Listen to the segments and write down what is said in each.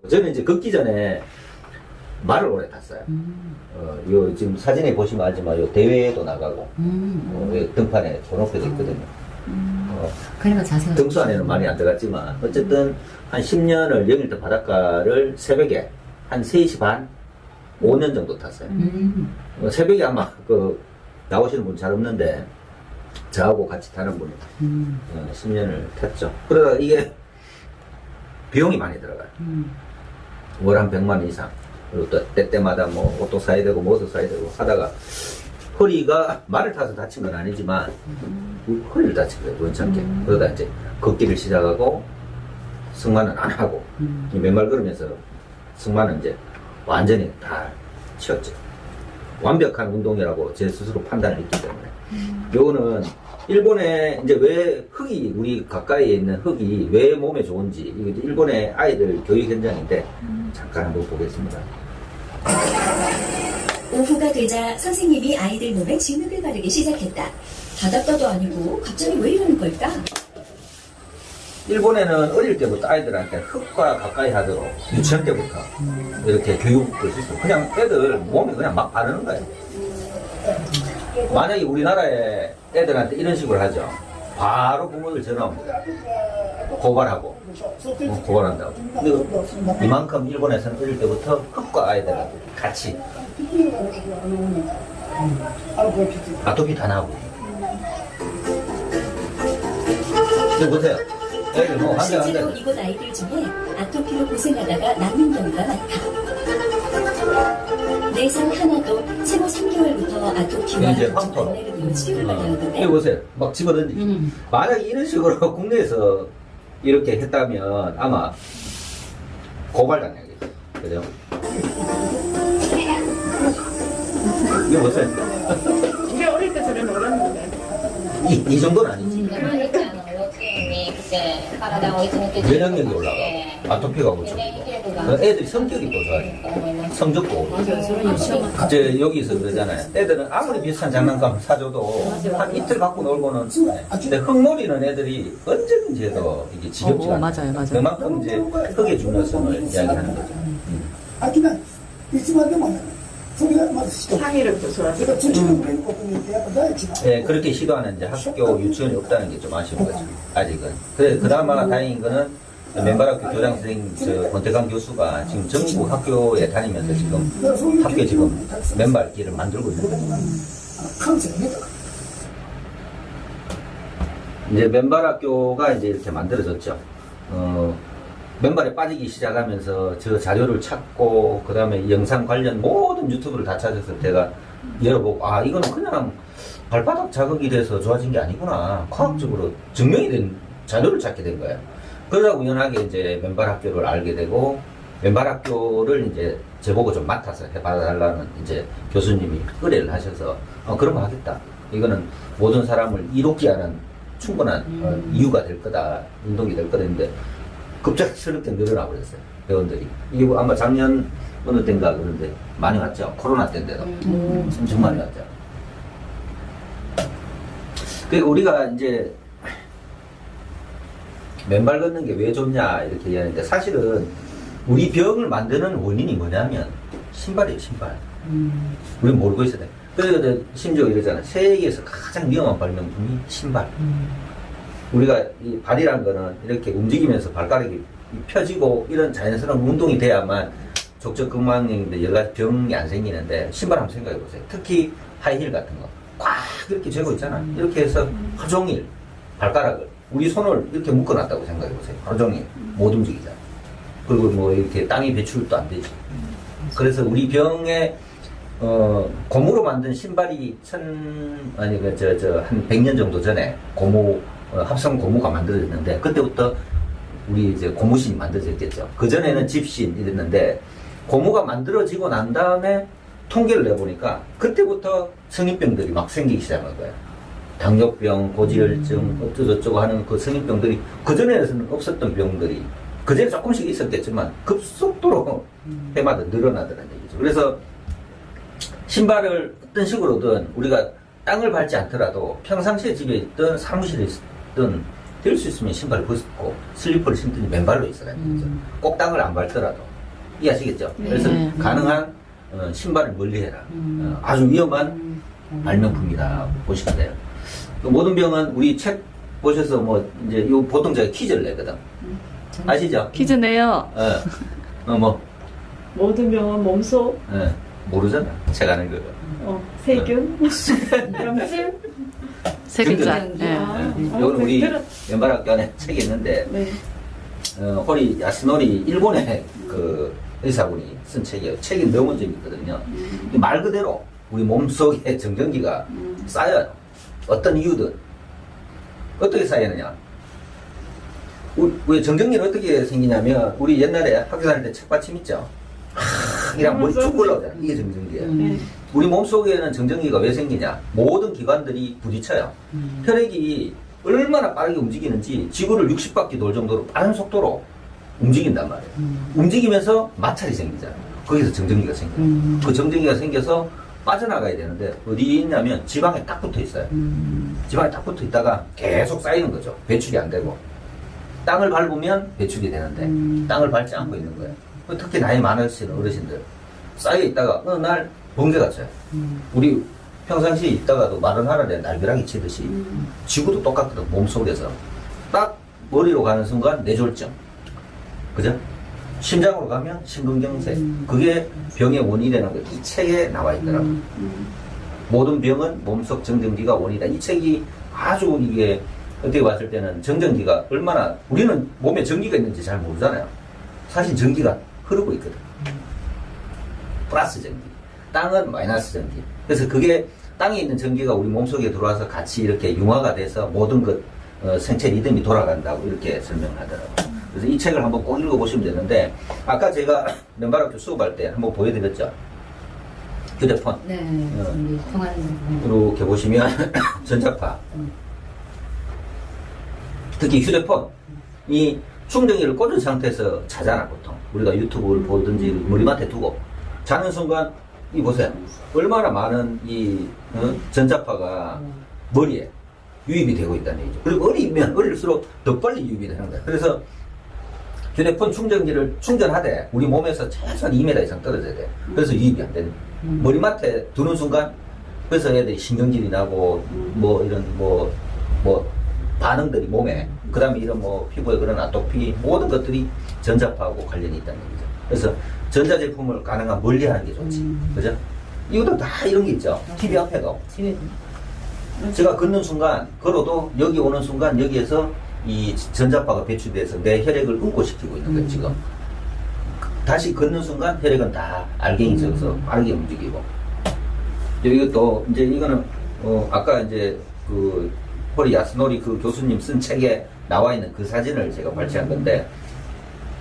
저는 이제 걷기 전에 말을 오래 탔어요. 요 지금 사진에 보시면 알지만 요 대회에도 나가고 요 등판에 번호표도 있거든요. 그러니까 자세가 등수 안에는 많이 안 들어갔지만 어쨌든 한 10년을 영일대 바닷가를 새벽에 한 3시 반 5년 정도 탔어요. 새벽에 아마 그 나오시는 분 잘 없는데 저하고 같이 타는 분이 10년을 탔죠. 그러다가 이게 비용이 많이 들어가요. 월 한 100만 원 이상. 그리고 또 때때마다 뭐 옷도 사야 되고 뭐도 사야 되고 하다가 허리가 말을 타서 다친 건 아니지만 허리를 다친 거예요. 원찮게. 그러다 이제 걷기를 시작하고 승마는 안 하고 맨발 걸으면서 승마는 이제 완전히 다 치웠죠. 완벽한 운동이라고 제 스스로 판단을 했기 때문에. 요거는 일본에 이제 왜 흙이 우리 가까이에 있는 흙이 왜 몸에 좋은지 이거 이제 일본의 아이들 교육 현장인데 잠깐 한번 보겠습니다. 오후가 되자 선생님이 아이들 몸에 진흙을 바르기 시작했다. 바닷가도 아니고 갑자기 왜 이러는 걸까? 일본에는 어릴 때부터 아이들한테 흙과 가까이 하도록 유치원 때부터 이렇게 교육을 했어요. 그냥 애들 몸에 그냥 막 바르는 거예요. 만약에 우리나라에 애들한테 이런 식으로 하죠. 바로 부모들 전화 옵니다. 고발하고. 고발한다고. 근데 이만큼 일본에서는 어릴 때부터 흙과 아이들하고 같이 아토피 다 나오고. 이거 보세요. 애들 뭐 실제로 이곳 아이들 중에 아토피로 고생하다가 낫는 경우가 많다. 4살 하나도 생후 3개월부터 아토피와 이제 황토. 알레르기로 치료를 받아야 여기 하는데 보세요. 막 집어던지. 만약에 이런 식으로 국내에서 이렇게 했다면 아마 고발당하겠죠. 그죠? 이거 보세요. 우리 어릴 때 저래 놀았는데. 이 정도는 아니지. 면역력이 올라가. 아토피가 오고 좀. 애들이 성격이 또 좋아요. 성적도 오고. 이제 여기서 그러잖아요. 애들은 아무리 비싼 장난감 사줘도 한 이틀 갖고 놀고는. 근데 흙놀이는 애들이 언제든지 해도 이게 지겹지 않아요. 맞아요, 맞아요. 그만큼 이제 흙의 중요성을 이야기하는 거죠. 飽きないいつまでもやるそれがまず一つ 항의력도 それ 좋아서. から土の上に置くにってやっぱ第一番 예, 그렇게 시도하는 이제 학교, 유치원이 없다는 게 좀 아쉬운 거죠. 아직은. 그나마 다행인 거는 맨발학교 교장 선생님, 권태강 교수가 지금 전국 학교에 다니면서 지금 학교 지금 맨발길을 만들고 있는 거죠. 感性が豊か 이제 맨발학교가 이제 이렇게 만들어졌죠. 맨발에 빠지기 시작하면서 저 자료를 찾고, 그 다음에 영상 관련 모든 유튜브를 다 찾아서 제가 열어보고, 아, 이거는 그냥 발바닥 자극이 돼서 좋아진 게 아니구나. 과학적으로 증명이 된 자료를 찾게 된 거예요. 그러다 우연하게 이제 맨발학교를 알게 되고, 맨발학교를 이제 제보고 좀 맡아서 해봐달라는 이제 교수님이 의뢰를 하셔서, 그럼 하겠다. 이거는 모든 사람을 이롭게 하는 충분한 이유가 될 거다. 운동이 될 거다 했는데, 급작스럽게 늘어나 버렸어요. 회원들이. 이게 뭐 아마 작년 어느 때인가 그런데 많이 왔죠. 코로나 때인데도. 엄청 많이 왔죠. 그 우리가 이제 맨발 걷는 게 왜 좋냐 이렇게 얘기하는데 사실은 우리 병을 만드는 원인이 뭐냐면 신발이에요, 신발. 우리 모르고 있어야 돼. 그래서 심지어 이러잖아. 세계에서 가장 위험한 발명품이 신발. 우리가 이 발이란 거는 이렇게 움직이면서 발가락이 펴지고 이런 자연스러운 운동이 돼야만 족저근막염인데 여러 가지 병이 안 생기는데 신발 한번 생각해 보세요. 특히 하이힐 같은 거. 꽉 이렇게 재고 있잖아. 이렇게 해서 하루 종일 발가락을 우리 손을 이렇게 묶어놨다고 생각해 보세요. 하루 종일 못 움직이잖아. 그리고 뭐 이렇게 땅이 배출도 안 되지. 그래서 우리 병에 고무로 만든 신발이 한 100년 정도 전에 합성 고무가 만들어졌는데 그때부터 우리 이제 고무신이 만들어졌겠죠. 그전에는 집신 이랬는데 고무가 만들어지고 난 다음에 통계를 내보니까 그때부터 성인병들이 막 생기기 시작한 거예요. 당뇨병, 고지혈증, 어쩌고저쩌고 하는 그 성인병들이 그전에는 없었던 병들이 그전에 조금씩 있었겠지만 급속도로 해마다 늘어나더라는 얘기죠. 그래서 신발을 어떤 식으로든 우리가 땅을 밟지 않더라도 평상시에 집에 있든 사무실에 있든 될 수 있으면 신발을 벗고 슬리퍼를 신든지 맨발로 있어야 되는 거죠. 꼭 땅을 안 밟더라도. 이해하시겠죠? 네. 그래서 네. 가능한 신발을 멀리해라. 아주 위험한 발명품이다 보시면 돼요. 그 모든 병은 우리 책 보셔서 뭐 이제 요 보통 제가 퀴즈를 내거든. 아시죠? 퀴즈 내요. 뭐 모든 병은 몸속, 모르잖아. 책 아는 거. 세균, 염증. 세 글자. 등등. 예. 이거는 우리 연발학교 안에 책이 있는데 네. 호리 야스노리 일본의 그 의사분이 쓴 책이에요. 책이 너무 재밌거든요. 말 그대로 우리 몸속에 정전기가 쌓여요. 어떤 이유든 어떻게 쌓이느냐. 우리 정전기는 어떻게 생기냐면 우리 옛날에 학교 다닐 때 책받침 있죠. 이랑 머리 쭉 올라오잖아. 이게 정전기예요. 네. 우리 몸속에는 정전기가 왜 생기냐? 모든 기관들이 부딪혀요. 혈액이 얼마나 빠르게 움직이는지 지구를 60바퀴 돌 정도로 빠른 속도로 움직인단 말이에요. 움직이면서 마찰이 생기잖아요. 거기서 정전기가 생겨요. 그 정전기가 생겨서 빠져나가야 되는데 어디 있냐면 지방에 딱 붙어 있어요. 지방에 딱 붙어 있다가 계속 쌓이는 거죠. 배출이 안 되고. 땅을 밟으면 배출이 되는데 땅을 밟지 않고 있는 거예요. 특히 나이 많으신 어르신들 쌓여 있다가 어느 날 번개가 쳐요. 우리 평상시에 있다가도 마른 하늘에 날벼락이 치듯이 지구도 똑같거든. 몸속에서 딱 머리로 가는 순간 뇌졸중, 그죠? 심장으로 가면 심근경색. 그게 병의 원인이라는 거 이 책에 나와 있더라고요. 모든 병은 몸속 정전기가 원인이다. 이 책이 아주 이게 어떻게 봤을 때는 정전기가 얼마나 우리는 몸에 전기가 있는지 잘 모르잖아요. 사실 전기가 흐르고 있거든. 플러스 전기. 땅은 마이너스 전기. 그래서 그게 땅에 있는 전기가 우리 몸속에 들어와서 같이 이렇게 융화가 돼서 모든 것 생체 리듬이 돌아간다고 이렇게 설명을 하더라고요. 그래서 이 책을 한번 꼭 읽어보시면 되는데 아까 제가 연발학교 수업할 때 한번 보여드렸죠. 휴대폰. 네. 우리 통화하는 이렇게 보시면 전자파. 특히 휴대폰. 이 충전기를 꽂은 상태에서 자잖아, 보통. 우리가 유튜브를 보든지 머리맡에 두고. 자는 순간, 이 보세요. 얼마나 많은 이 전자파가 머리에 유입이 되고 있다는 얘기죠. 그리고 어리면 어릴수록 더 빨리 유입이 되는 거예요. 그래서 휴대폰 충전기를 충전하되 우리 몸에서 최소한 2m 이상 떨어져야 돼요. 그래서 유입이 안 되는 거예요. 머리맡에 두는 순간 그래서 애들이 신경질이 나고 뭐 이런 뭐 반응들이 몸에 그 다음에 이런 뭐 피부에 그런 아토피 모든 것들이 전자파하고 관련이 있다는 얘기죠. 그래서 전자제품을 가능한 멀리 하는 게 좋지. 그죠? 이것도 다 이런 게 있죠. TV 앞에도. 제가 걷는 순간, 걸어도 여기 오는 순간 여기에서 이 전자파가 배출돼서 내 혈액을 응고시키고 있는 거예요, 지금. 다시 걷는 순간 혈액은 다 알갱이 적어서 빠르게 움직이고. 이것도 이제 이거는, 아까 이제 그 호리 야스노리 그 교수님 쓴 책에 나와 있는 그 사진을 제가 발췌한 건데,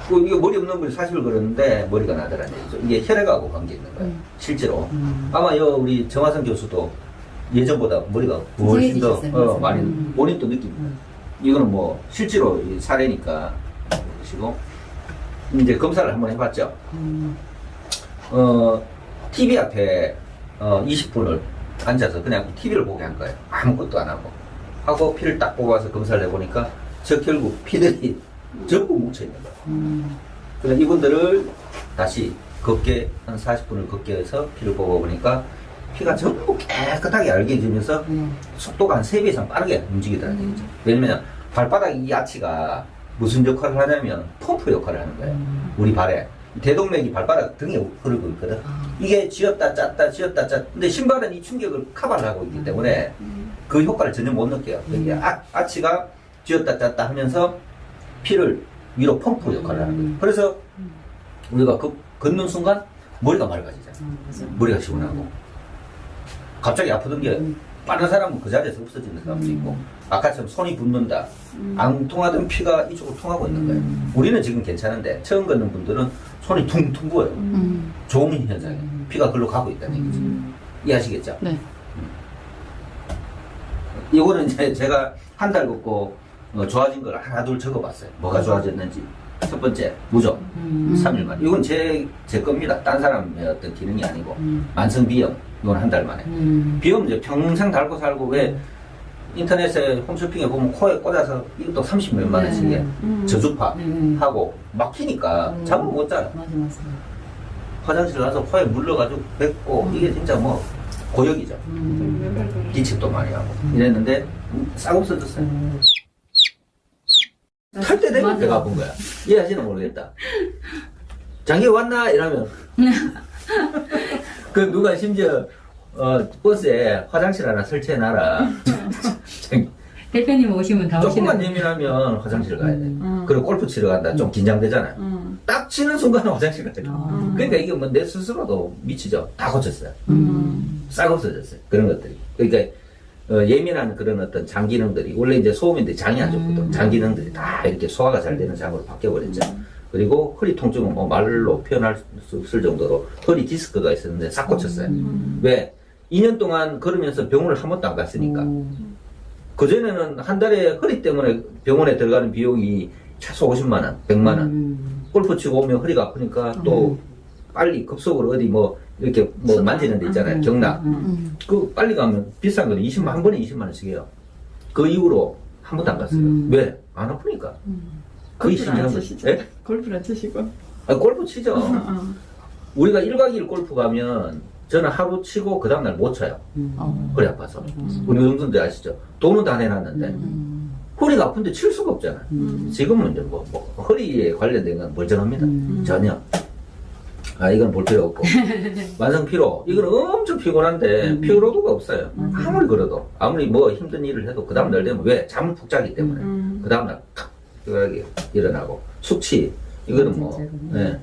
이거 머리 없는 분이 40을 걸었는데 머리가 나더라는 얘기죠. 이게 혈액하고 관계 있는 거예요. 실제로. 아마 요 우리 정화선 교수도 예전보다 머리가 훨씬 더 많이 본인도 느낍니다. 이거는 뭐 실제로 이 사례니까 보시고 이제 검사를 한번 해봤죠. TV 앞에 20분을 앉아서 그냥 TV를 보게 한 거예요. 아무것도 안 하고 피를 딱 뽑아서 검사를 해보니까 저 결국 피들이 전부 뭉쳐있는 거예요. 그래서 이분들을 다시 걷게 한 40분을 걷게 해서 피를 뽑아보니까 피가 전부 깨끗하게 알게지면서 속도가 한 3배 이상 빠르게 움직이더라는 얘기죠. 왜냐면 발바닥 이 아치가 무슨 역할을 하냐면 펌프 역할을 하는 거예요. 우리 발에. 대동맥이 발바닥 등에 흐르고 있거든. 이게 쥐었다 짰다 쥐었다 짰다. 근데 신발은 이 충격을 커버를 하고 있기 때문에 그 효과를 전혀 못 느껴요. 여기 아치가 쥐었다 짰다 하면서 피를 위로 펌프 역할을 하는 거예요. 그래서 우리가 걷는 순간 머리가 맑아지잖아요. 머리가 시원하고. 갑자기 아프던 게 빠른 사람은 그 자리에서 없어지는 사람도 있고 아까처럼 손이 붓는다. 안 통하던 피가 이쪽으로 통하고 있는 거예요. 우리는 지금 괜찮은데 처음 걷는 분들은 손이 퉁퉁 부어요. 좋은 현상이에요. 피가 글로 가고 있다는 얘기죠. 이해하시겠죠? 네. 이거는 이제 제가 한 달 걷고 좋아진 걸 하나 둘 적어봤어요. 뭐가 좋아졌는지. 첫 번째, 무좀. 3일 만에. 이건 제 겁니다. 딴 사람의 어떤 기능이 아니고. 만성비염. 이건 한 달 만에. 비염 이제 평생 달고 살고 왜 인터넷에 홈쇼핑에 보면 코에 꽂아서 이것도 30 몇만 원씩에 저주파 하고 막히니까 잠을 못 자요. 맞아. 화장실 가서 코에 물러가지고 뱉고 이게 진짜 뭐 고역이죠. 기침도 많이 하고 이랬는데 싹 없어졌어요. 탈 때 되면 맞아. 배가 아픈 거야. 이해하시는 모르겠다. 장기 왔나? 이러면 그 누가 심지어 버스에 화장실 하나 설치해놔라. 대표님 오시면 다 조금만 오시는. 예민하면 화장실 가야 돼. 그리고 골프 치러 간다. 좀 긴장되잖아요. 딱 치는 순간 화장실 가야 돼. 그러니까 이게 뭐 내 스스로도 미치죠. 다 고쳤어요. 싹 없어졌어요. 그런 것들이. 그러니까 예민한 그런 어떤 장 기능들이 원래 이제 소음인데 장이 안 좋거든. 장 기능들이 다 이렇게 소화가 잘 되는 장으로 바뀌어버렸죠. 그리고 허리 통증은 뭐 말로 표현할 수 없을 정도로 허리 디스크가 있었는데 싹 고쳤어요. 왜? 2년 동안 걸으면서 병원을 한 번도 안 갔으니까. 그전에는 한 달에 허리 때문에 병원에 들어가는 비용이 최소 50만원, 100만원. 골프 치고 오면 허리가 아프니까 또 빨리 급속으로 어디 뭐 이렇게 뭐 만지는 데 있잖아요. 경락. 그 빨리 가면 비싼 거는 20만, 한 번에 20만원씩 해요. 그 이후로 한 번도 안 갔어요. 왜? 안 아프니까. 그게 골프를 안 신기한 치시죠? 거지. 예? 골프를 안 치시고. 아니, 골프 치죠. 우리가 1박 2일 골프 가면 저는 하루 치고 그 다음날 못 쳐요. 허리 아파서. 우리 정도인데 아시죠? 돈은 다 내놨는데. 허리가 아픈데 칠 수가 없잖아요. 지금은 이제 뭐 허리에 관련된 건 멀쩡합니다. 전혀. 아, 이건 볼 필요 없고. 만성 피로. 이건 엄청 피곤한데 피로도가 없어요. 아무리 걸어도. 아무리 뭐 힘든 일을 해도 그 다음날 되면 왜? 잠을 푹 자기 때문에. 그 다음날 탁 일어나고. 숙취. 이거는 뭐. 예.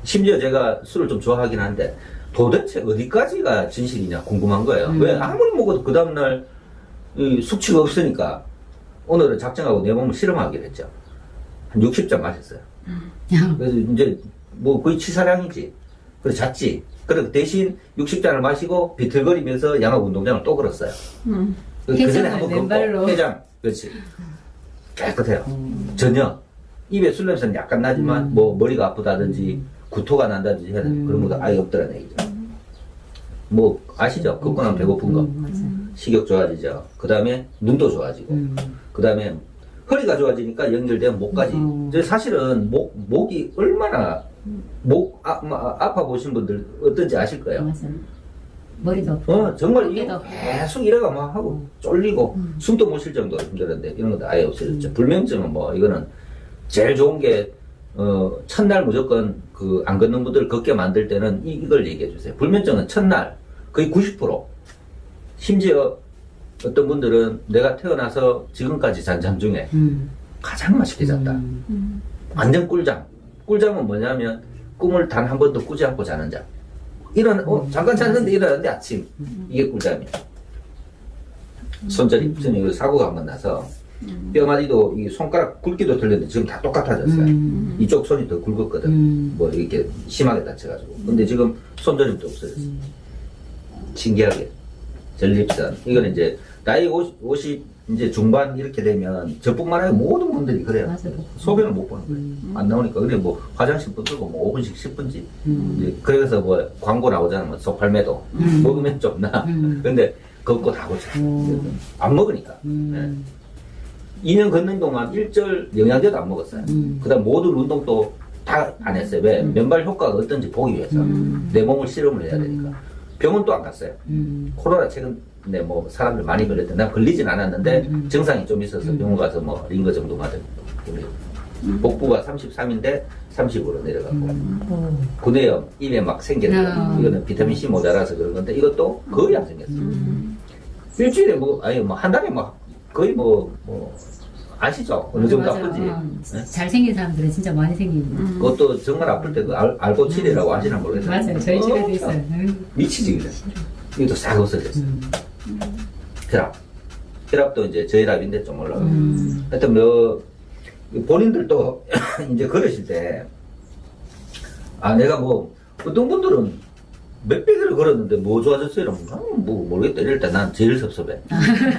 심지어 제가 술을 좀 좋아하긴 한데 도대체 어디까지가 진실이냐 궁금한 거예요. 왜? 아무리 먹어도 그 다음날 이 숙취가 없으니까 오늘은 작정하고 내 몸을 실험하기로 했죠. 한 60잔 마셨어요. 그래서 이제 뭐 거의 치사량이지. 그래서 잤지. 그리고 대신 60잔을 마시고 비틀거리면서 양악 운동장을 또 걸었어요. 그 전에 해장을 한번 맨발로. 걷고 해장. 그렇지. 깨끗해요. 전혀. 입에 술 냄새는 약간 나지만 뭐 머리가 아프다든지 구토가 난다든지 해야 되는 그런 것도 아예 없더라는 얘기죠. 뭐 아시죠? 걷고 나면 배고픈 거. 식욕 좋아지죠. 그 다음에 눈도 좋아지고. 그 다음에 허리가 좋아지니까 연결되면 목까지. 이제 사실은 목이 얼마나 아파 보신 분들 어떤지 아실 거예요. 맞아. 머리도 아프고. 정말 어깨도 이거 아프고. 계속 이래가 막 하고 쫄리고 숨도 못 쉴 정도로 힘들었는데 이런 것도 아예 없어졌죠. 불면증은 뭐 이거는 제일 좋은 게 첫날 무조건 그 안 걷는 분들 걷게 만들 때는 이걸 얘기해 주세요. 불면증은 첫날 거의 90%. 심지어 어떤 분들은 내가 태어나서 지금까지 잔 잠 중에 가장 맛있게 잤다. 완전 꿀잠. 꿀잠은 뭐냐면 꿈을 단 한 번도 꾸지 않고 자는 잠. 잠깐 잤는데 일어났는데 아침. 이게 꿀잠이야. 손절이 저는 사고가 한 번 나서 뼈마디도 이 손가락 굵기도 틀렸는데 지금 다 똑같아졌어요. 이쪽 손이 더 굵었거든. 뭐 이렇게 심하게 다쳐가지고. 근데 지금 손저림도 없어졌어. 신기하게. 전립선. 이거는 이제 나이 50 이제 중반 이렇게 되면 저뿐만 아니라 모든 분들이 그래요. 맞아. 소변을 못 보는 거예요. 안 나오니까. 근데 뭐 화장실 붙들고 뭐 5분씩 10분씩. 이제 그래서 뭐 광고 나오잖아. 뭐 속팔매도. 먹으면 좀 나. 근데 걷고 다 고쳐. 안 먹으니까. 네. 2년 걷는 동안 일절 영양제도 안 먹었어요. 그 다음 모든 운동도 다 안 했어요. 왜? 맨발 효과가 어떤지 보기 위해서. 내 몸을 실험을 해야 되니까. 병원도 안 갔어요. 코로나 최근에 뭐 사람들 많이 걸렸는데 난 걸리진 않았는데 증상이 좀 있어서 병원 가서 뭐 링거 정도 맞은 우리 복부가 33인데 30으로 내려가고 구내염 입에 막 생기는 거. 이거는 비타민C 모자라서 그런 건데 이것도 거의 안 생겼어요. 일주일에 한 달에 거의 아시죠? 어느 정도 맞아. 아픈지. 네? 잘생긴 사람들은 진짜 많이 생깁니다. 그것도 정말 아플 때 그 알고칠이라고 하시나 모르겠어요. 맞아요. 저희 집에도 있어요. 미치지 그래. 이것도 싹 없어졌어. 혈압도 이제 저혈압인데 좀 올라가고. 하여튼 본인들도 이제 걸으실 때 내가 어떤 분들은 몇백 개를 걸었는데 뭐 좋아졌어요? 이러면 모르겠다. 이럴 때 난 제일 섭섭해.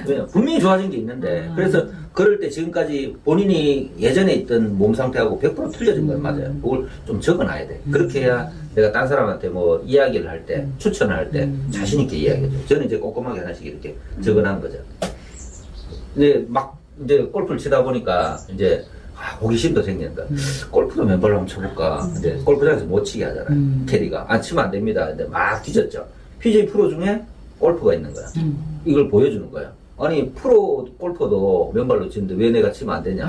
왜냐 분명히 좋아진 게 있는데 그래서 그럴 때 지금까지 본인이 예전에 있던 몸 상태하고 100% 틀려진 건 맞아요. 그걸 좀 적어놔야 돼. 그렇게 해야 내가 딴 사람한테 이야기를 할 때, 추천을 할 때 자신 있게 이야기해줘. 저는 이제 꼼꼼하게 하나씩 이렇게 적어놓은 거죠. 이제 막 이제 골프를 치다 보니까 이제 호기심도 생기는 거야. 골프도 맨발로 한번 쳐볼까. 근데 골프장에서 못 치게 하잖아요. 캐디가. 안 치면 안 됩니다. 근데 막 뒤졌죠. PGA 프로 중에 골프가 있는 거야. 이걸 보여주는 거야. 아니, 프로 골퍼도 맨발로 치는데 왜 내가 치면 안 되냐.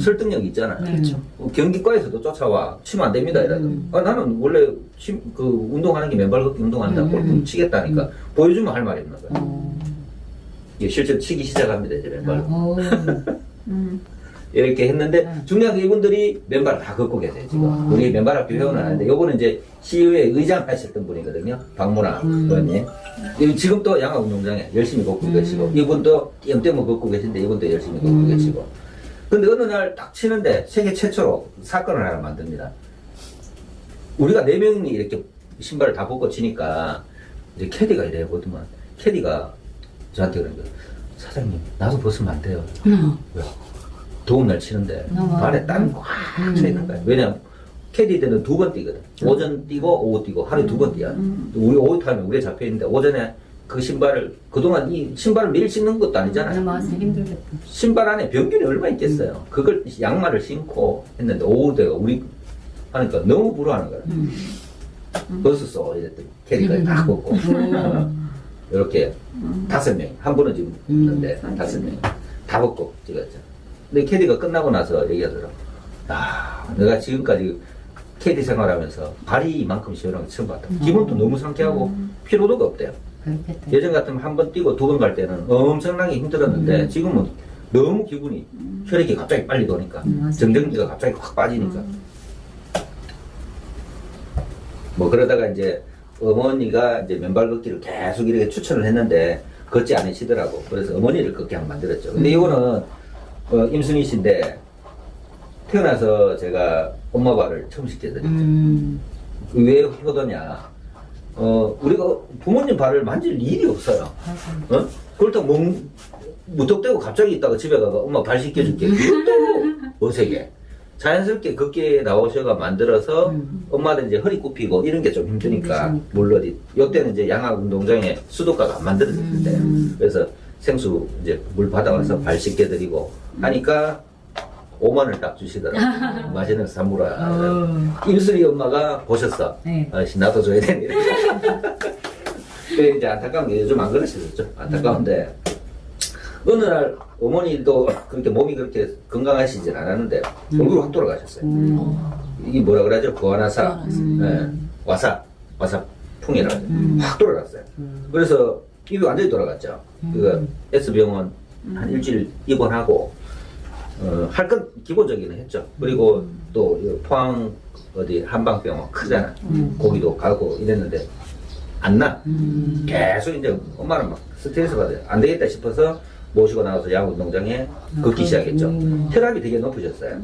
설득력이 있잖아요. 그렇죠. 경기과에서도 쫓아와. 치면 안 됩니다. 이러고. 나는 원래 운동하는 게 맨발 걷기 운동한다. 골프 치겠다니까. 보여주면 할 말이 없는 거야. 이게 실제로 치기 시작합니다. 이제 맨발로. 이렇게 했는데 중요한 게 이분들이 맨발을 다 걷고 계세요 지금. 우리 맨발 학교 회원은 하는데 요거는 이제 시의회 의장 하셨던 분이거든요. 박문아 의원님. 지금 또 양화운동장에 열심히 걷고 계시고 이분도 띄엄띄엄 걷고 계신데 이분도 열심히 걷고 계시고. 근데 어느 날 딱 치는데 세계 최초로 사건을 하나 만듭니다. 우리가 4명이 이렇게 신발을 다 벗고 치니까 이제 캐디가 이래 보더만 캐디가 저한테 그러는 거예요. 사장님 나도 벗으면 안 돼요. 왜? 더운 날 치는데 발에 땀이 꽉 차 있는 거야. 왜냐면 캐디 때는 2번 뛰거든. 오전 뛰고 오후 뛰고 하루에 2번 뛰어. 우리 오후 타면 우리에 잡혀 있는데 오전에 그 신발을 그동안 이 신발을 매일 신는 것도 아니잖아요. 맞아, 힘들겠다. 신발 안에 병균이 얼마 있겠어요. 그걸 양말을 신고 했는데 오후 때가 우리 하니까 너무 부러워하는 거야. 벗었어 이랬더니 캐디가 다 벗고 이렇게 5명 한 분은 지금 있는데 5명 다 벗고 찍었죠. 근데 캐디가 끝나고 나서 얘기하더라고. 내가 지금까지 캐디 생활하면서 발이 이만큼 시원한 거 처음 봤다. 기분도 너무 상쾌하고 피로도가 없대요. 그렇겠다. 예전 같으면 한 번 뛰고 2번 갈 때는 엄청나게 힘들었는데 지금은 너무 기분이 혈액이 갑자기 빨리 도니까 정전기가 갑자기 확 빠지니까 뭐 그러다가 이제 어머니가 이제 맨발 걷기를 계속 이렇게 추천을 했는데 걷지 않으시더라고. 그래서 어머니를 걷게 한번 만들었죠. 근데 이거는 임순희 씨인데 태어나서 제가 엄마 발을 처음 씻겨드렸죠. 왜 효도냐? 우리가 부모님 발을 만질 일이 없어요. 그렇다고 무턱대고 갑자기 있다가 집에 가서 엄마 발 씻겨줄게. 그것도 어색해. 자연스럽게 걷게 나오셔가 만들어서 엄마도 이제 허리 굽히고 이런 게 좀 힘드니까 물놀이. 요때는 이제 양화운동장에 수도가가 안 만들어졌을 때. 그래서 생수 이제 물 받아와서 발 씻겨드리고 하니까 5만 원을 딱 주시더라고요. 맛있는 사무라. 임순이 엄마가 보셨어. 네. 아저씨 나도 줘야 되네. 근데 이제 안타까운 게 요즘 안 그러시겠죠. 안타까운데 어느 날 어머니도 그렇게 몸이 그렇게 건강하시진 않았는데 얼굴이 확 돌아가셨어요. 이게 뭐라 그러죠? 구아나사. 네. 와사풍이라고 하죠. 확 돌아갔어요. 그래서 입이 완전히 돌아갔죠. 그 S병원 한 일주일 입원하고 할 건 기본적이는 했죠. 그리고 또 포항 어디 한방병원 크잖아. 거기도 가고 이랬는데 안 나. 계속 이제 엄마는 막 스트레스 받아요. 안 되겠다 싶어서 모시고 나와서 양운동장에 걷기 시작했죠. 혈압이 되게 높으셨어요.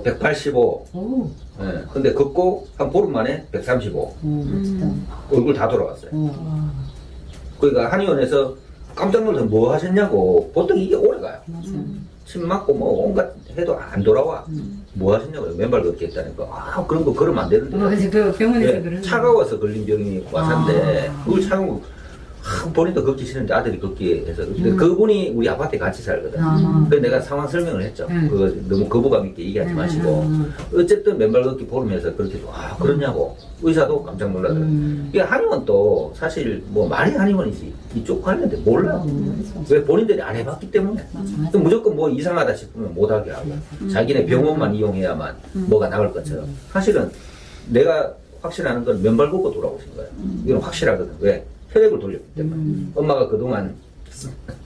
185. 예, 근데 걷고 한 보름 만에 135. 얼굴 다 돌아갔어요. 그러니까 한의원에서 깜짝 놀라서 뭐 하셨냐고. 보통 이게 오래 가요. 침 맞고 뭐 온갖 해도 안 돌아와. 뭐 하셨냐고요. 맨발 걷기 했다니까. 그런 거 걸으면 안 되는데. 맞아, 그 병원에서 예, 그런. 차가워서 걸린 병이 와서인데 그걸 차가운 거 본인도 걷기 싫은데 아들이 걷기 해서. 근데 그분이 우리 아파트에 같이 살거든. 그래서 내가 상황 설명을 했죠. 그거 너무 거부감 있게 얘기하지 마시고. 어쨌든 맨발 걷기 보면서 그렇게 그러냐고. 의사도 깜짝 놀라더라고요. 이게 한의원도 사실 뭐 말이 한의원이지 이쪽 관련돼 몰라. 왜 본인들이 안 해봤기 때문에. 그럼 무조건 뭐 이상하다 싶으면 못하게 하고 자기네 병원만 이용해야만 뭐가 나을 것처럼. 사실은 내가 확실하는 건 맨발 걷고 돌아오신 거예요. 이건 확실하거든. 왜? 혈액을 돌렸기 때문에. 엄마가 그동안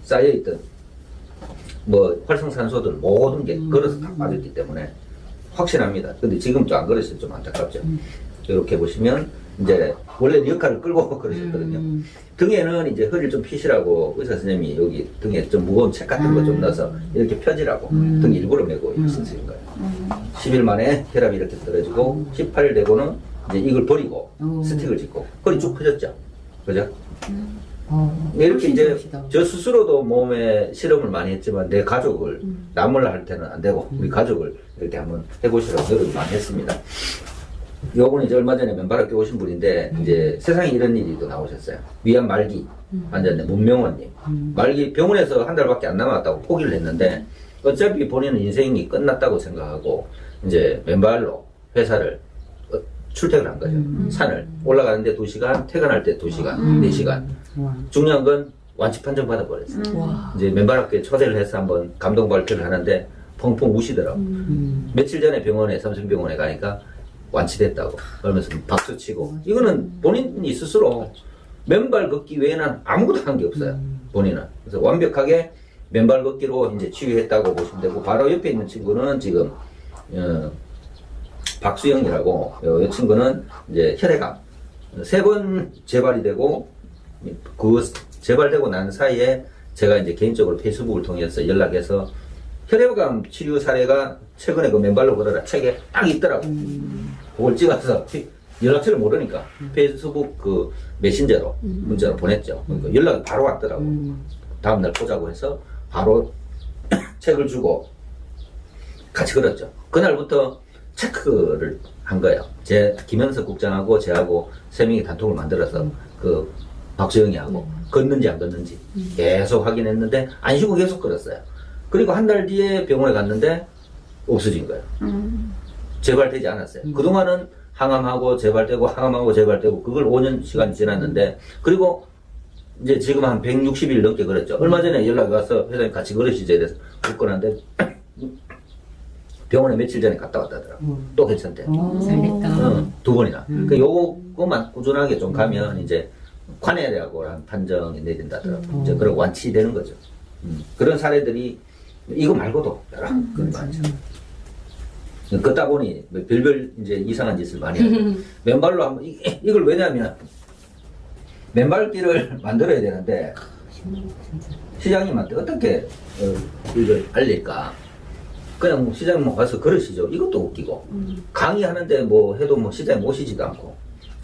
쌓여있던 뭐 활성산소들 모든 게 걸어서 다 빠졌기 때문에 확실합니다. 근데 지금 좀 안 걸으셔서 좀 안타깝죠. 이렇게 보시면 이제 원래 역할을 끌고 그러셨거든요. 등에는 이제 허리를 좀 피시라고 의사 선생님이 여기 등에 좀 무거운 책 같은 거 좀 넣어서 이렇게 펴지라고 등 일부러 메고 쓰신 거예요. 10일 만에 혈압이 이렇게 떨어지고 18일 되고는 이제 이걸 버리고 스틱을 짚고 허리 쭉 펴졌죠. 그죠? 이렇게 이제 좋으시다. 저 스스로도 몸에 실험을 많이 했지만 내 가족을 남을 할 때는 안 되고 우리 가족을 이렇게 한번 해보시라고 노력을 많이 했습니다. 요분이 이제 얼마 전에 맨발학교 오신 분인데, 이제 세상에 이런 일이 또 나오셨어요. 위암 말기 환자인데, 문명원님. 말기 병원에서 한 달밖에 안 남았다고 포기를 했는데, 어차피 본인은 인생이 끝났다고 생각하고, 이제 맨발로 회사를 출퇴근을 한 거죠. 산을. 올라가는데 2시간, 퇴근할 때 2시간, 4시간. 와. 중요한 건 완치 판정 받아버렸어요. 이제 맨발학교에 초대를 해서 한번 감동 발표를 하는데, 펑펑 우시더라고. 며칠 전에 병원에, 삼성병원에 가니까 완치됐다고. 그러면서 박수 치고. 이거는 본인이 스스로 맨발 걷기 외에는 아무것도 한 게 없어요. 본인은. 그래서 완벽하게 맨발 걷기로 이제 치유했다고 보시면 되고, 바로 옆에 있는 친구는 지금, 박수영이라고, 이 친구는 이제 혈액암. 3번 재발이 되고, 그 재발되고 난 사이에 제가 이제 개인적으로 페이스북을 통해서 연락해서 혈액암 치료 사례가 최근에 그 맨발로 걸어라 책에 딱 있더라고. 그걸 찍어서 연락처를 모르니까 페이스북 그 메신저로 문자로 보냈죠. 그러니까 연락이 바로 왔더라고. 다음날 보자고 해서 바로 책을 주고 같이 걸었죠. 그날부터 체크를 한 거예요. 김현석 국장하고 저하고 3명이 단톡을 만들어서 그 박수영이하고 걷는지 안 걷는지 계속 확인했는데 안 쉬고 계속 걸었어요. 그리고 한 달 뒤에 병원에 갔는데 없어진 거예요. 재발되지 않았어요. 그동안은 항암하고 재발되고 항암하고 재발되고 그걸 5년 시간이 지났는데, 그리고 이제 지금 한 160일 넘게 걸었죠. 얼마 전에 연락이 와서 회장님 같이 걸으시죠 이래서 걷고는데 병원에 며칠 전에 갔다 왔다 하더라고. 또 괜찮대. 잘 됐다. 2번이나. 그 요거만 꾸준하게 좀 가면 이제 관해라고 한 판정이 내린다 하더라고. 이제 그러고 완치되는 거죠. 그런 사례들이 이거 말고도 여러 건 많죠. 걷다 보니 별별 이제 이상한 짓을 많이 하고 맨발로 한번 이걸 왜냐면 맨발길을 만들어야 되는데 시장님한테 어떻게 이걸 알릴까? 그냥 뭐 시장님 와서 걸으시죠. 이것도 웃기고 강의하는데 뭐 해도 뭐 시장님 오시지도 않고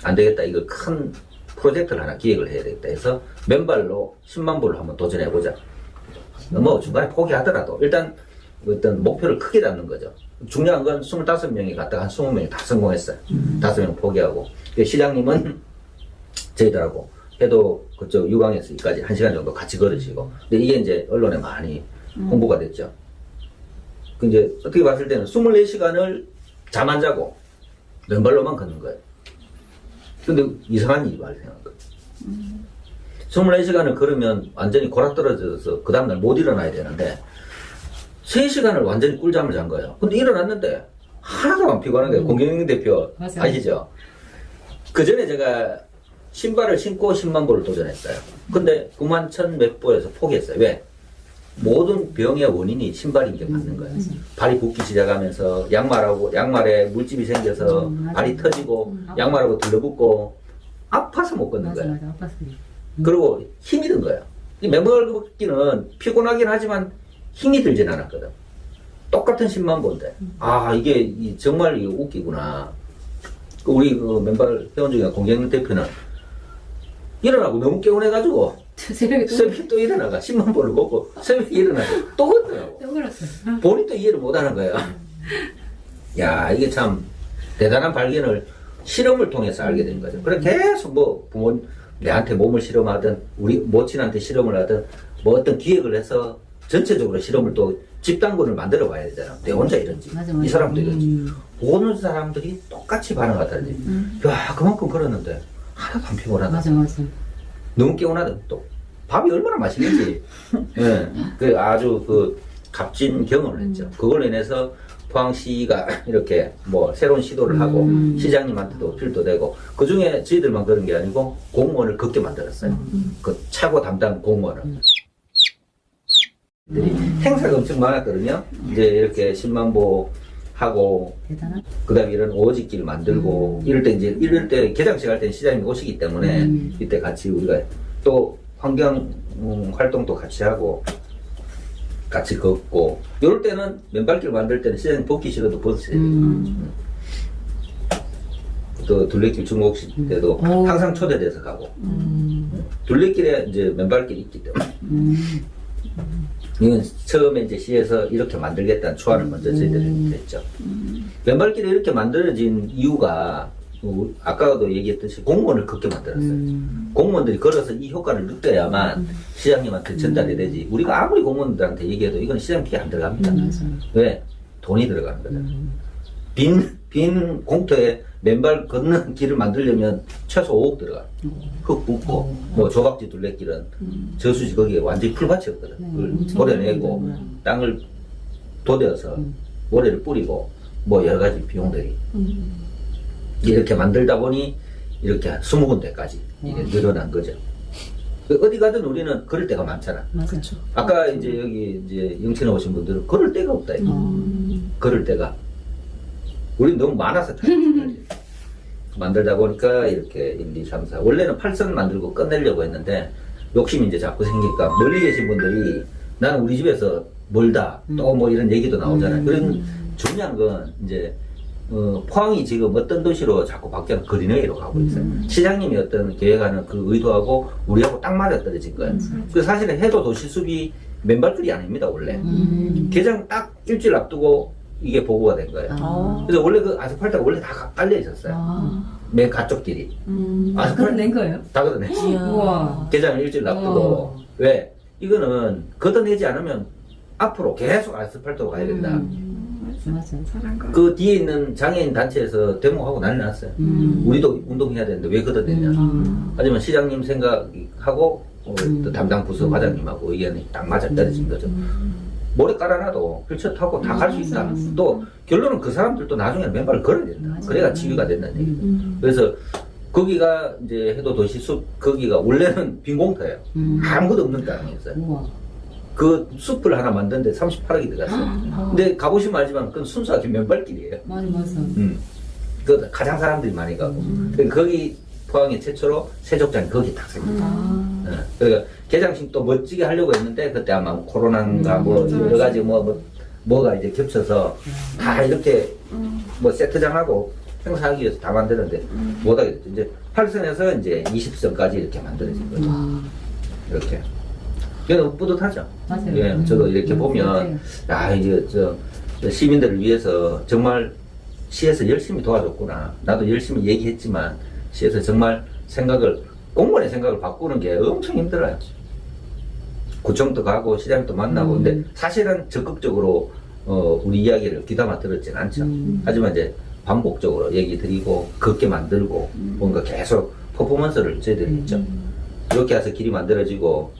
안 되겠다. 이걸 큰 프로젝트를 하나 기획을 해야 되겠다 해서 맨발로 10만 보를 한번 도전해보자. 뭐 중간에 포기하더라도 일단 어떤 목표를 크게 잡는 거죠. 중요한 건 25명이 갔다가 한 20명이 다 성공했어요. 5명 포기하고. 시장님은 저희들하고 해도 그쪽 유광에서 여기까지 1시간 정도 같이 걸으시고. 근데 이게 이제 언론에 많이 홍보가 됐죠. 그 이제 어떻게 봤을 때는 24시간을 잠 안 자고 맨발로만 걷는 거예요. 근데 이상한 일이 발생한 거예요. 24시간을 걸으면 완전히 골아떨어져서 그 다음날 못 일어나야 되는데 3시간을 완전히 꿀잠을 잔 거예요. 근데 일어났는데 하나도 안 피곤한 거예요. 공경영 대표 맞아. 아시죠? 그 전에 제가 신발을 신고 10만 보를 도전했어요. 근데 9만 1,100 보에서 포기했어요. 왜? 모든 병의 원인이 신발인 게 맞는 거예요. 발이 붓기 시작하면서 양말에 물집이 생겨서 발이 터지고 양말하고 들러붙고 아파서 못 걷는 거예요. 맞아, 아팠어요. 그리고 힘이 든 거예요. 이 맨발 걷기는 피곤하긴 하지만 힘이 들진 않았거든. 똑같은 10만 보인데. 아, 이게 정말 이게 웃기구나. 우리 그 맨발 회원 중에 공경 대표는 일어나고 너무 개운해가지고 새벽에 새벽에 또 일어나가 10만 보를 걷고 새벽에 일어나고 또 걷더라고. 또 걸었어요. 본인도 이해를 못 하는 거예요. 야, 이게 참 대단한 발견을 실험을 통해서 알게 된 거죠. 그래 계속 뭐 부모 내한테 몸을 실험하든 우리 모친한테 실험을 하든 뭐 어떤 기획을 해서 전체적으로 실험을 또 집단군을 만들어 봐야 되잖아. 내 혼자 이런지 맞아. 이 사람도 이런지 오는 사람들이 똑같이 반응하다니. 야, 그만큼 걸었는데 하나도 안 피곤하다. 맞아. 너무 개운하다. 또 밥이 얼마나 맛있는지. 예, 그 아주 그 값진 경험을 했죠. 그걸로 인해서 포항시가 이렇게 뭐 새로운 시도를 하고 시장님한테도 어필도 되고 그 중에 저희들만 그런 게 아니고 공무원을 걷게 만들었어요. 그 차고 담당 공무원을. 행사가 엄청 많았거든요. 이제 이렇게 10만 보 하고 대단하다. 그 다음에 이런 오지길 만들고 이럴 때 개장식 할 때 시장님이 오시기 때문에 이때 같이 우리가 또 환경 활동도 같이 하고 같이 걷고 이럴 때는 맨발길 만들 때는 시장님 벗기 싫어도 벗으셔야 돼요. 또 둘레길 중국시 때도 항상 초대돼서 가고 둘레길에 이제 맨발길이 있기 때문에 이건 처음에 이제 시에서 이렇게 만들겠다는 초안을 먼저 저희들이 했죠. 맨발길이 이렇게 만들어진 이유가 아까도 얘기했듯이 공무원을 걷게 만들었어요. 공무원들이 걸어서 이 효과를 느껴야만 시장님한테 전달이 되지. 우리가 아무리 공무원들한테 얘기해도 이건 시장 피해 안 들어갑니다. 왜? 돈이 들어가는 거죠. 빈 공터에 맨발 걷는 길을 만들려면 최소 5억 들어가요. 흙 붓고, 뭐 조각지 둘레길은 저수지 거기에 완전히 풀밭이었거든. 그걸 도려내고, 땅을 도대어서 모래를 뿌리고, 뭐 여러 가지 비용들이. 이렇게 만들다 보니 이렇게 20군데까지 이게 늘어난 거죠. 어디 가든 우리는 걸을 데가 많잖아. 그렇죠. 아까 이제 여기 이제 영천에 오신 분들은 걸을 데가 없다. 걸을 데가. 우리 너무 많아서 만들다 보니까 이렇게 1, 2, 3, 4. 원래는 8선 만들고 끝내려고 했는데 욕심이 이제 자꾸 생기니까 멀리 계신 분들이 나는 우리 집에서 멀다. 또 뭐 이런 얘기도 나오잖아요. 그런 중요한 건 이제 포항이 지금 어떤 도시로 자꾸 바뀌어서 그린웨이로 가고 있어요. 시장님이 어떤 계획하는 그 의도하고 우리하고 딱 맞아 떨어진 거예요. 그래서 사실은 해도 도시 숲이 맨발길이 아닙니다, 원래. 개장 딱 일주일 앞두고 이게 보고가 된 거예요. 그래서 원래 그 아스팔트가 원래 다 깔려 있었어요. 맨 가쪽길이. 걷어낸 거예요? 다 걷어내. 우와. 개장을 일주일 앞두고. 왜? 이거는 걷어내지 않으면 앞으로 계속 아스팔트로 가야 된다. 맞아. 그 뒤에 있는 장애인 단체에서 데모하고 난리 났어요. 우리도 운동해야 되는데 왜 걷어냈냐. 하지만 시장님 생각하고 또 담당 부서 과장님하고 의견이 딱 맞아 떨어진 거죠. 모래 깔아놔도 휠체어 타고 다 갈 수 있다. 또 결론은 그 사람들도 나중에는 맨발을 걸어야 된다. 그래야 치유가 된다는 얘기죠. 그래서 거기가 이제 해도 도시 숲 거기가 원래는 빈 공터예요. 아무것도 없는 땅이었어요. 우와. 그 숲을 하나 만드는데 38억이 들어갔어요. 근데 가보시면 알지만 그건 순수하게 맨발길이에요. 맞아. 그 가장 사람들이 많이 가고. 거기 포항에 최초로 세족장이 거기 딱 생겼어요. 그러니까 개장식 또 멋지게 하려고 했는데 그때 아마 코로나인가 뭐 여러 가지 뭐가 이제 겹쳐서 다 이렇게 뭐 세트장하고 행사하기 위해서 다 만드는데 못하게 됐죠. 이제 8선에서 이제 20선까지 이렇게 만들어진 거죠. 이렇게. 너무 뿌듯하죠. 맞아요. 예, 저도 이렇게 보면, 야, 이제 저 시민들을 위해서 정말 시에서 열심히 도와줬구나. 나도 열심히 얘기했지만 시에서 정말 공무원의 생각을 바꾸는 게 엄청 힘들어요. 구청도 가고 시장도 만나고. 근데 사실은 적극적으로 우리 이야기를 귀담아 들었진 않죠. 하지만 이제 반복적으로 얘기 드리고 걷게 만들고 뭔가 계속 퍼포먼스를 저희들이 했죠. 이렇게 해서 길이 만들어지고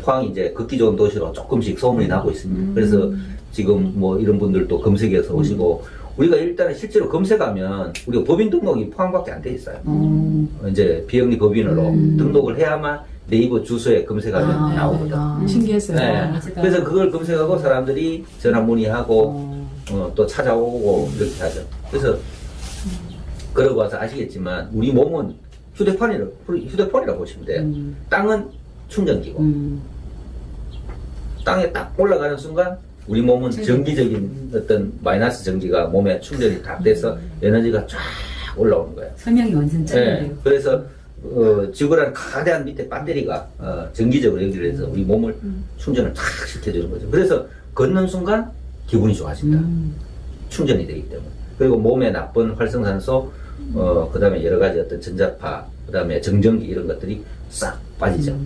포항이 이제 걷기 좋은 도시로 조금씩 소문이 나고 있습니다. 그래서 지금 뭐 이런 분들도 검색해서 오시고 우리가 일단은 실제로 검색하면 우리가 법인 등록이 포항밖에 안 돼 있어요. 이제 비영리 법인으로 등록을 해야만 네이버 주소에 검색하면 나오거든. 신기했어요. 네. 그래서 그걸 검색하고 사람들이 전화 문의하고 또 찾아오고 이렇게 하죠. 그래서 그러고 와서 아시겠지만 우리 몸은 휴대폰이라고 보시면 돼요. 땅은 충전기고 땅에 딱 올라가는 순간 우리 몸은 전기적인 어떤 마이너스 전기가 몸에 충전이 다 돼서 에너지가 쫙 올라오는 거예요. 설명이 완전 짧은데요. 네. 그래서 지구라는 거대한 밑에 배터리가 전기적으로 연결해서 우리 몸을 충전을 탁 시켜주는 거죠. 그래서 걷는 순간 기분이 좋아진다. 충전이 되기 때문에. 그리고 몸에 나쁜 활성산소, 그 다음에 여러 가지 어떤 전자파, 그 다음에 정전기 이런 것들이 싹 빠지죠.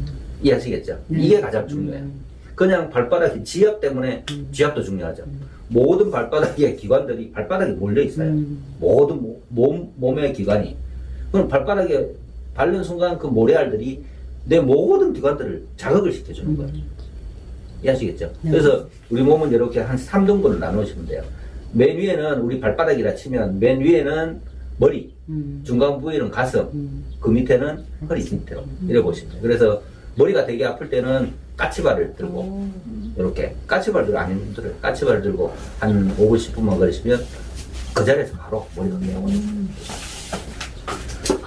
이해하시겠죠? 이게 가장 중요해요. 그냥 발바닥이 지압 때문에 지압도 중요하죠. 모든 발바닥의 기관들이 발바닥에 몰려 있어요. 모든 몸의 기관이. 그럼 발바닥에 밟는 순간 그 모래알들이 내 모든 기관들을 자극을 시켜주는 거예요. 이해하시겠죠? 그래서 우리 몸은 이렇게 한 3등분을 나누시면 돼요. 맨 위에는 우리 발바닥이라 치면 맨 위에는 머리, 중간 부위는 가슴, 그 밑에는 허리 밑으로 이래 보시면 돼요. 그래서 머리가 되게 아플 때는 까치발을 들고 이렇게 까치발 들고 아닌 분들은 까치발을 들고 한 5분 10분만 걸으시면 그 자리에서 바로 머리가 깨어요.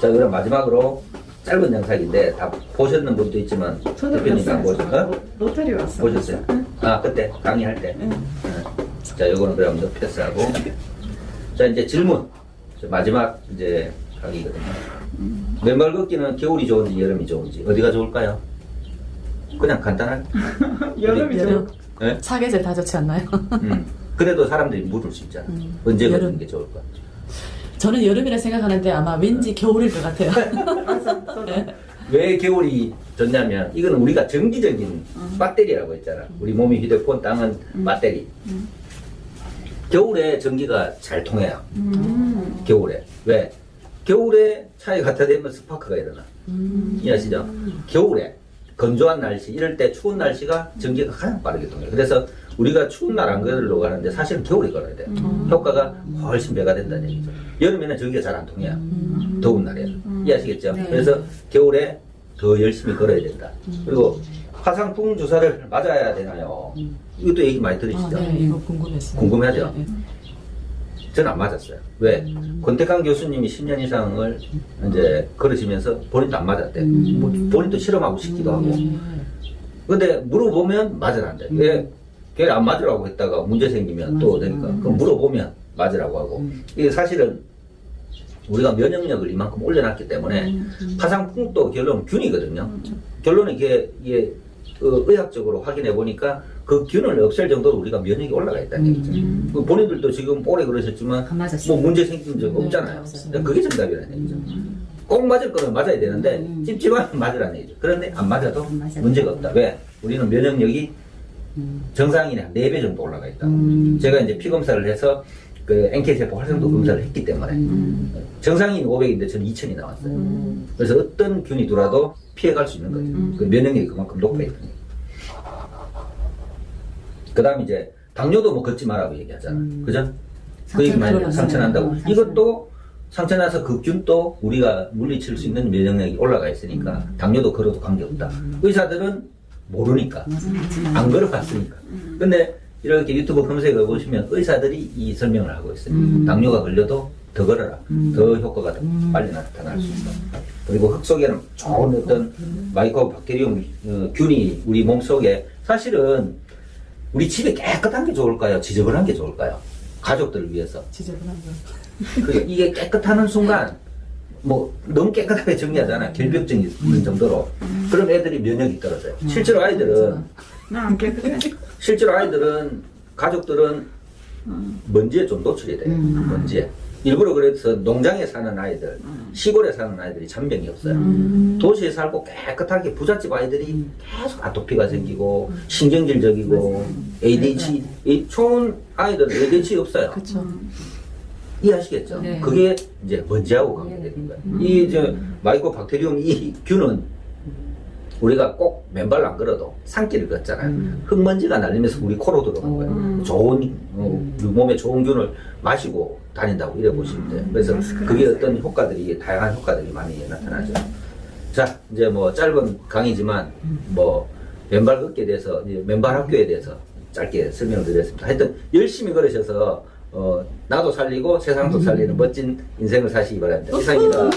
자, 그럼 마지막으로 짧은 영상인데 다 보셨는 분도 있지만 대표님도 안 보셨어요? 로터리 왔어. 보셨어요? 아, 그때 강의할 때. 자, 요거는 그럼 패스하고. 자, 이제 질문. 마지막 이제 강의거든요. 맨발 걷기는 겨울이 좋은지 여름이 좋은지 어디가 좋을까요? 그냥 간단하게. 여름이죠. 예? 사계절 다 좋지 않나요? 그래도 사람들이 물을 수 있잖아. 언제 여름. 걷는 게 좋을까? 저는 여름이라 생각하는데 아마 왠지 겨울일 것 같아요. 왜 겨울이 좋냐면 이건 우리가 정기적인 배터리라고 했잖아. 우리 몸이 휴대폰, 땅은 배터리. 겨울에 전기가 잘 통해요. 겨울에. 왜? 겨울에 차에 갖다 대면 스파크가 일어나. 이해하시죠? 겨울에 건조한 날씨, 이럴 때 추운 날씨가 전기가 가장 빠르게 통해요. 그래서 우리가 추운 날 안 걸으려고 하는데 사실은 겨울에 걸어야 돼요. 효과가 훨씬 배가 된다는 얘기죠. 여름에는 전기가 잘 안 통해요. 더운 날에. 이해하시겠죠? 네. 그래서 겨울에 더 열심히 걸어야 된다. 그리고 화상풍 주사를 맞아야 되나요? 이것도 얘기 많이 들으시죠? 네, 이거 궁금했어요. 궁금하죠? 네. 저는 안 맞았어요. 왜? 권태강 교수님이 10년 이상을 이제 걸으시면서 본인도 안 맞았대. 뭐 본인도 실험하고 싶기도 하고. 근데 물어보면 맞으란대. 왜? 걔를 안 맞으라고 했다가 문제 생기면 또 되니까. 그럼 물어보면 맞으라고 하고. 이게 사실은 우리가 면역력을 이만큼 올려놨기 때문에 화상풍도 결론은 균이거든요. 결론은 이게 의학적으로 확인해 보니까 그 균을 없앨 정도로 우리가 면역이 올라가 있다는 얘기죠. 그 본인들도 지금 오래 그러셨지만 안 맞았어요. 뭐 문제 생긴 적 없잖아요. 없어요. 그게 정답이라는 얘기죠. 꼭 맞을 거면 맞아야 되는데 찝찝하면 맞으라는 얘기죠. 그런데 안 맞아도 안 맞아도. 문제가 없다. 왜? 우리는 면역력이 정상인의 한 4배 정도 올라가 있다. 제가 이제 피 검사를 해서 그 NK세포 활성도 검사를 했기 때문에 정상인 500인데 저는 2000이 나왔어요. 그래서 어떤 균이 들어와도 피해갈 수 있는 거죠. 그 면역력이 그만큼 높아 있는 거예요. 그 다음 이제 당뇨도 뭐 걷지 말라고 얘기하잖아. 그죠? 그 얘기 많이 해요. 상처 난다고. 이것도 상처 나서 그 균도 우리가 물리칠 수 있는 면역력이 올라가 있으니까 당뇨도 걸어도 관계없다. 의사들은 모르니까. 안 걸어봤으니까. 근데 이렇게 유튜브 검색해 보시면 의사들이 이 설명을 하고 있어요. 당뇨가 걸려도 더 걸어라. 더 효과가 더 빨리 나타날 수 있다. 그리고 흙 속에는 좋은 어떤 마이코박테리움 균이 우리 몸 속에 사실은 우리 집에 깨끗한 게 좋을까요? 지저분한 게 좋을까요? 가족들을 위해서. 지저분한 거. 이게 깨끗하는 순간 뭐 너무 깨끗하게 정리하잖아. 결벽증이 있는 정도로. 그럼 애들이 면역이 떨어져요. 실제로 아이들은 나안 깨끗해. 실제로 아이들은 가족들은 먼지에 좀 노출이 돼요. 먼지에. 일부러 그래서 농장에 사는 아이들, 시골에 사는 아이들이 잔병이 없어요. 도시에 살고 깨끗하게 부잣집 아이들이 계속 아토피가 생기고 신경질적이고 ADHD, 이 좋은 아이들은 ADHD 없어요. 그렇죠. 이해하시겠죠? 네. 그게 이제 먼지하고 관계되는 거예요. 이 마이코박테리움 이 균은 우리가 꼭 맨발로 안 걸어도 산길을 걷잖아요. 흙먼지가 날리면서 우리 코로 들어오는 거예요. 좋은 우리 몸에 좋은 균을 마시고 다닌다고 이래 보시면 돼요. 그래서 그게 어떤 효과들이 다양한 효과들이 많이 나타나죠. 자, 이제 뭐 짧은 강의지만 뭐 맨발 걷기에 대해서 이제 맨발 학교에 대해서 짧게 설명을 드렸습니다. 하여튼 열심히 걸으셔서 나도 살리고 세상도 살리는 멋진 인생을 사시기 바랍니다. 이상입니다.